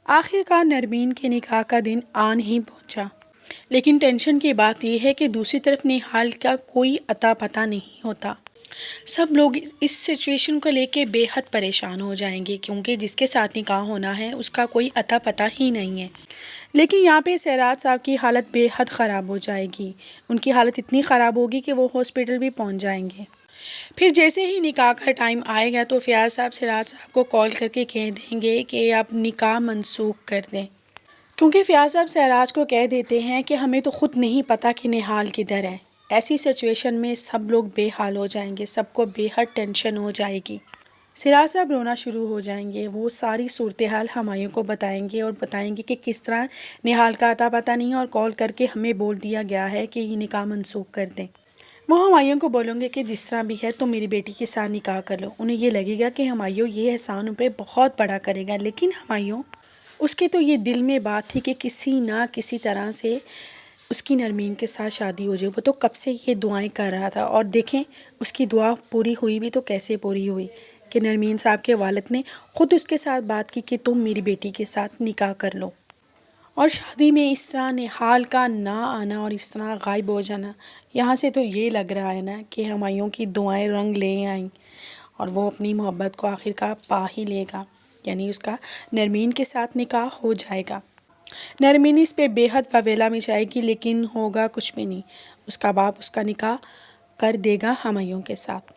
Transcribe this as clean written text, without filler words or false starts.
آخر کار نرمین کے نکاح کا دن آن ہی پہنچا، لیکن ٹینشن کی بات یہ ہے کہ دوسری طرف نہال کا کوئی اتا پتہ نہیں ہوتا۔ سب لوگ اس سچویشن کو لے کے بے حد پریشان ہو جائیں گے، کیونکہ جس کے ساتھ نکاح ہونا ہے اس کا کوئی اتا پتہ ہی نہیں ہے۔ لیکن یہاں پہ سیراد صاحب کی حالت بے حد خراب ہو جائے گی، ان کی حالت اتنی خراب ہوگی کہ وہ ہاسپٹل بھی پہنچ جائیں گے۔ پھر جیسے ہی نکاح کا ٹائم آئے گا تو فیاض صاحب سیراد صاحب کو کال کر کے کہہ دیں گے کہ آپ نکاح منسوخ کر دیں، کیونکہ فیاض صاحب سیراد کو کہہ دیتے ہیں کہ ہمیں تو خود نہیں پتہ کہ نہال کدھر ہے۔ ایسی سچویشن میں سب لوگ بے حال ہو جائیں گے، سب کو بے حد ٹینشن ہو جائے گی۔ سیراد صاحب رونا شروع ہو جائیں گے، وہ ساری صورتحال ہمایوں کو بتائیں گے اور بتائیں گے کہ کس طرح نہال کا اتا پتہ نہیں اور کال کر کے ہمیں بول دیا گیا ہے کہ یہ نکاح منسوخ کر دیں۔ وہ ہمایوں کو بولیں گے کہ جس طرح بھی ہے تم میری بیٹی کے ساتھ نکاح کر لو۔ انہیں یہ لگے گا کہ ہمایوں یہ احسان ان پہ بہت بڑا کرے گا، لیکن ہمایوں اس کے تو یہ دل میں بات تھی کہ کسی نہ کسی طرح سے اس کی نرمین کے ساتھ شادی ہو جائے۔ وہ تو کب سے یہ دعائیں کر رہا تھا، اور دیکھیں اس کی دعا پوری ہوئی بھی تو کیسے پوری ہوئی کہ نرمین صاحب کے والد نے خود اس کے ساتھ بات کی کہ تم میری بیٹی کے ساتھ نکاح کر لو۔ اور شادی میں اس طرح نہال کا نہ آنا اور اس طرح غائب ہو جانا، یہاں سے تو یہ لگ رہا ہے نا کہ ہمایوں کی دعائیں رنگ لے آئیں اور وہ اپنی محبت کو آخر کار پا ہی لے گا، یعنی اس کا نرمین کے ساتھ نکاح ہو جائے گا۔ نرمین اس پہ بے حد واویلا مچائے گی، لیکن ہوگا کچھ بھی نہیں، اس کا باپ اس کا نکاح کر دے گا ہمایوں کے ساتھ۔